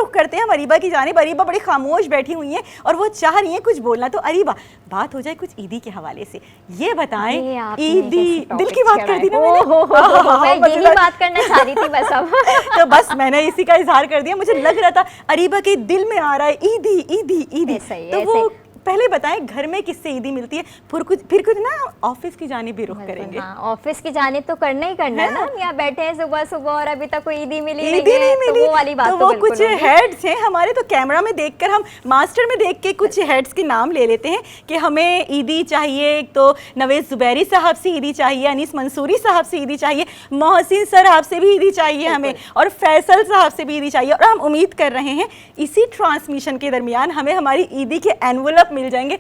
रुख करते हैं हम अरीबा की जानिब। अरीबा बड़ी खामोश बैठी हुई हैं और वो चाह रही हैं कुछ बोलना। तो अरीबा, बात हो जाए कुछ ईदी के हवाले से, ये बताएं ईदी, दिल की बात कर दी ना मैंने, मैं यही बात करना चाह रही थी बस अब। तो बस मैंने इसी का इजहार कर दिया। मुझे लग रहा था अरीबा के दिल में आ रहा है ईदी ईदी ईदी। तो वो पहले बताएं घर में किससे ईदी मिलती है, फिर कुछ ना ऑफिस की जानिब भी रुख करेंगे। हाँ, ऑफिस की जानिब तो करना ही करना है ना। यहाँ बैठे हैं सुबह सुबह और अभी तक कोई ईदी मिली नहीं है, तो वो वाली बात तो वो कुछ हेड्स हैं हमारे, तो कैमरा में देखकर हम मास्टर में देख के कुछ हेड्स के नाम ले लेते हैं कि हमें ईदी चाहिए। तो नवेद जुबैरी साहब से ईदी चाहिए, अनीस मंसूरी साहब से ईदी चाहिए, मोहसिन साहब से भी ईदी चाहिए हमें, और फैसल साहब से भी ईदी चाहिए। और हम उम्मीद कर रहे हैं इसी ट्रांसमिशन के दरमियान हमें हमारी ईदी के एनवलप मिल जाएंगे।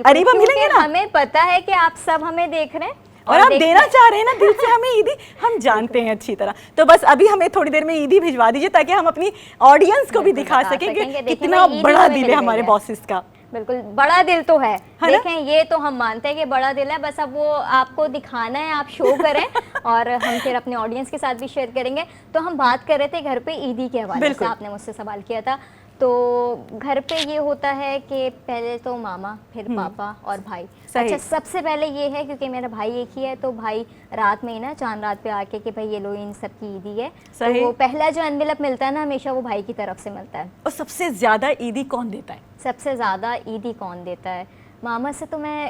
अरीबा मिलेंगे ना? हमें पता है कि आप सब हमें देख रहे हैं और आप देना चाह रहे हैं ना दिल से हमें ईदी, हम जानते हैं अच्छी तरह। तो बस अभी हमें थोड़ी देर में ईदी भिजवा दीजिए ताकि हम अपनी ऑडियंस को भी दिखा सकें कि कितना बड़ा दिल है हमारे बॉसेस का। बिल्कुल बड़ा दिल तो है, देखें ये तो हम मानते हैं कि बड़ा दिल है, बस अब वो आपको दिखाना है, आप शो करें और हम फिर अपने ऑडियंस के साथ भी शेयर करेंगे। तो हम बात कर रहे थे घर पे ईदी के हवाले से, आपने मुझसे सवाल किया था। तो घर पे ये होता है कि पहले तो मामा, फिर पापा और भाई। अच्छा, सबसे पहले ये है क्योंकि मेरा भाई एक ही है, तो भाई रात में ही ना चांद रात पे आके कि भाई ये लो इन सब की ईदी है, तो वो पहला जो एनवेलप मिलता है ना हमेशा वो भाई की तरफ से मिलता है। और सबसे ज्यादा ईदी कौन देता है? सबसे ज्यादा ईदी कौन देता है? मामा से तो मैं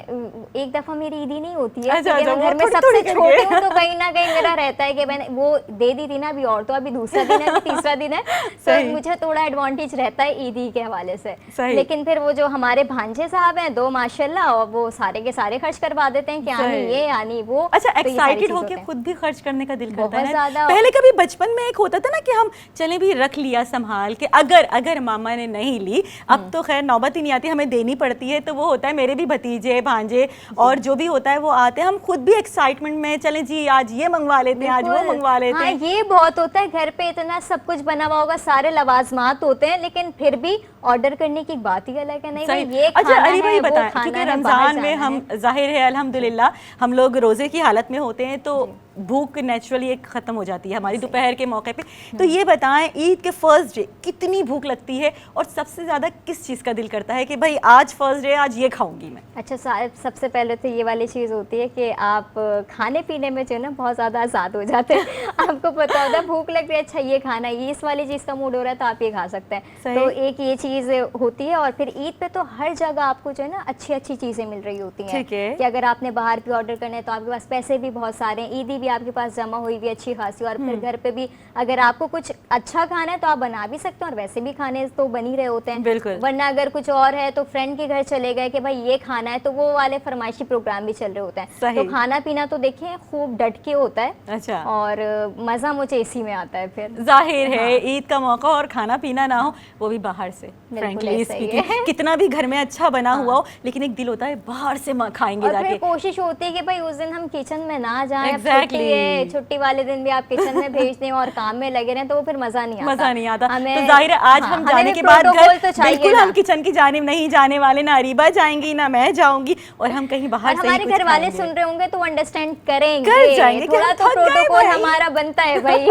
एक दफा मेरी ईदी नहीं होती है क्योंकि मैं घर में सबसे छोटी हूँ, तो कहीं ना कहीं मेरा रहता है कि मैंने वो दे दी थी ना अभी, और तो अभी दूसरा दिन है, अभी तीसरा दिन है, तो मुझे थोड़ा एडवांटेज रहता है ईदी के हवाले से। लेकिन फिर वो जो हमारे भांजे साहब हैं दो माशाल्लाह, और वो सारे के सारे खर्च करवा देते हैं कि आनी ये आनी वो। अच्छा, एक्साइटेड होके खुद भी खर्च करने का दिल करता है। पहले कभी बचपन में एक होता था ना कि हम चले भी रख लिया संभाल के, अगर मामा ने नहीं ली, अब तो खैर नौबत ही नहीं आती, हमें देनी पड़ती है। तो वो होता है मेरे भी भतीजे भांजे और जो भी होता है वो आते हैं, हम खुद भी एक्साइटमेंट में चले जी आज ये मंगवा लेते हैं, आज वो मंगवा लेते हैं। ये बहुत होता है, घर पे इतना सब कुछ बना हुआ होगा, सारे लवाजमात होते हैं, लेकिन फिर भी ऑर्डर करने की बात ही अलग है। नहीं ये अच्छा अरीबा ये बताएं, क्योंकि रमजान में हम जाहिर है अल्हम्दुलिल्लाह हम लोग रोजे की हालत में होते हैं, तो भूख नेचुरली एक ख़त्म हो जाती है हमारी दोपहर के मौके पे। तो ये बताएं ईद के फर्स्ट डे कितनी भूख लगती है और सबसे ज़्यादा किस चीज़ का दिल करता है कि भाई आज फर्स्ट डे, आज ये खाऊंगी मैं? अच्छा, सबसे पहले तो ये वाली चीज़ होती है कि आप खाने पीने में जो है ना बहुत ज़्यादा आज़ाद हो जाते हैं। आपको पता होता है भूख लग रही है, अच्छा ये खाना, ये इस वाली चीज़ का मूड हो रहा है तो आप ये खा सकते हैं। तो एक ये चीज़ होती है। और फिर ईद पे तो हर जगह आपको जो है ना अच्छी अच्छी चीज़ें मिल रही होती हैं कि अगर आपने बाहर भी ऑर्डर करने तो आपके पास पैसे भी बहुत सारे हैं, ईदी भी आपके पास जमा हुई भी अच्छी खासी, और फिर घर पे भी अगर आपको कुछ अच्छा खाना है तो आप बना भी सकते हैं, और वैसे भी खाने तो बन ही रहे होते हैं। वरना अगर कुछ और है तो फ्रेंड के घर चले गए कि भाई ये खाना है, तो वो वाले फरमाइशी प्रोग्राम भी चल रहे होते हैं। तो खाना पीना तो देखिए खूब डट के होता है। अच्छा, और मज़ा मुझे इसी में आता है। फिर जाहिर है ईद का मौका और खाना पीना ना हो, वो भी बाहर से, फ्रैंकली स्पीकिंग, कितना भी घर में अच्छा बना हुआ हो, लेकिन एक दिल होता है बाहर से खाएंगे जाके। कोशिश होती है कि भाई उस दिन हम किचन में ना जाएं। छुट्टी वाले दिन भी आप किचन में भेज दें और काम में लगे रहें तो वो फिर मजा नहीं आता। तो जाहिर है आज हम जाने के बाद बिल्कुल हम किचन की जानिब नहीं जाने वाले, ना अरीबा जाएंगी ना मैं जाऊंगी, और हम कहीं बाहर से हमारे घर वाले सुन रहे होंगे तो अंडरस्टैंड करेंगे, थोड़ा तो प्रोटोकॉल हमारा बनता है भाई।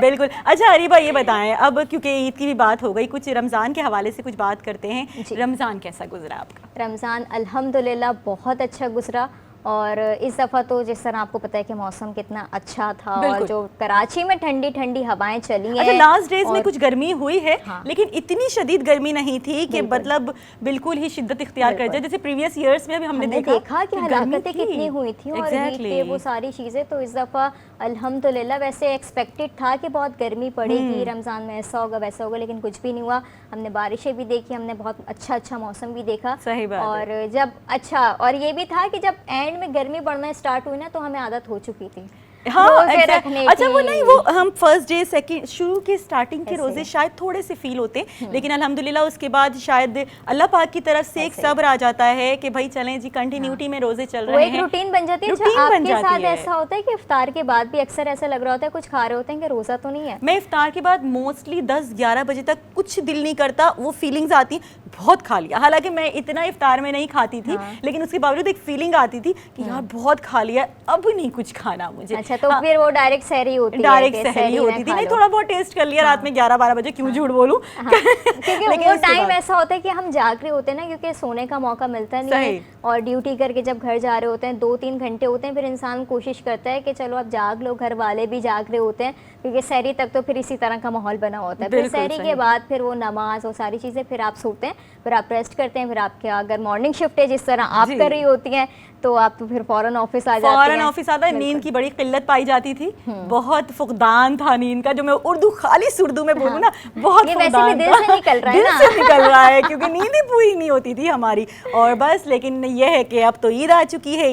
बिल्कुल। अच्छा अरीबा ये बताएं, अब क्योंकि ईद की भी बात हो गई, कुछ रमजान के हवाले से कुछ बात करते हैं। रमजान कैसा गुजरा आपका? रमजान अल्हम्दुलिल्लाह बहुत अच्छा गुजरा। और इस दफ़ा तो जिस तरह आपको पता है कि मौसम कितना अच्छा था, और जो कराची में ठंडी ठंडी हवाएं चली हैं। अच्छा, लास्ट डेज में कुछ गर्मी हुई है, लेकिन इतनी शदीद गर्मी नहीं थी कि मतलब बिल्कुल ही शिद्दत इख्तियार कर जाए, जैसे प्रीवियस ईयर्स में भी हमने देखा कि हलाकतें कितनी हुई थी और हीट वो सारी चीज़ें। तो इस दफ़ा अल्हम्दुलिल्लाह वैसे एक्सपेक्टेड था कि बहुत गर्मी पड़ेगी, रमज़ान में ऐसा होगा वैसा होगा, लेकिन कुछ भी नहीं हुआ। हमने बारिशें भी देखी, हमने बहुत अच्छा मौसम भी देखा। सही बात। और जब और ये भी था कि जब एंड में गर्मी बढ़ना स्टार्ट हुई ना तो हमें आदत हो चुकी थी। हाँ, अच्छा वो नहीं, वो हम फर्स्ट डे सेकंड शुरू के स्टार्टिंग के रोजे शायद थोड़े से फील होते हैं, लेकिन अल्हम्दुलिल्लाह उसके बाद शायद अल्लाह पाक की तरफ से एक सब्र आ जाता है कि भाई चलें जी, कंटिन्यूटी में रोजे चल रहे हैं, एक रूटीन बन जाती है। आपके साथ ऐसा होता है कि इफ्तार के बाद भी अक्सर ऐसा लग रहा होता है कुछ खा रहे होते हैं कि रोजा तो नहीं है? मैं इफ्तार के बाद मोस्टली 10-11 बजे तक कुछ दिल नहीं करता, वो फीलिंग्स आती बहुत खा लिया। हालांकि मैं इतना इफ्तार में नहीं खाती थी, लेकिन उसके बावजूद एक फीलिंग आती थी कि यार बहुत खा लिया, अब नहीं कुछ खाना मुझे। अच्छा, तो फिर वो डायरेक्ट सहरी होती है? डायरेक्ट कि सहरी सहरी में होती थी, खा नहीं लो। थोड़ा बहुत टेस्ट कर लिया रात में 11-12 बजे, क्यों झूठ बोलूं। क्योंकि लेकिन वो उसके टाइम बाद- ऐसा होता है कि हम जाग रहे होते हैं ना, क्योंकि सोने का मौका मिलता नहीं है, सही। और ड्यूटी करके जब घर जा रहे होते हैं 2-3 घंटे होते हैं, फिर इंसान कोशिश करता है कि चलो अब जाग लो, घर वाले भी जाग रहे होते हैं, क्योंकि सहरी तक तो फिर इसी तरह का माहौल बना होता है। फिर बिल्कुल सहरी सही। के बाद फिर वो नमाज और सारी चीज़ें, फिर आप सोते हैं, फिर आप रेस्ट करते हैं, फिर आपके अगर मॉर्निंग शिफ्ट है जिस तरह आप जी। कर रही होती हैं, तो आप तो फिर फ़ौरन ऑफिस आ जाती हैं। फौरन ऑफिस आता है, नींद बिल्कुल। की बड़ी किल्लत पाई जाती थी, बहुत फुकदान था नींद का, जो मैं उर्दू खालिस उर्दू में बोलूँ ना, बहुत ये वैसे भी फुकदान दिल था। से निकल रहा है दिल ना। से निकल रहा है, क्योंकि नींद ही पूरी नहीं होती थी हमारी। और बस, लेकिन ये है कि अब तो ईद आ चुकी है,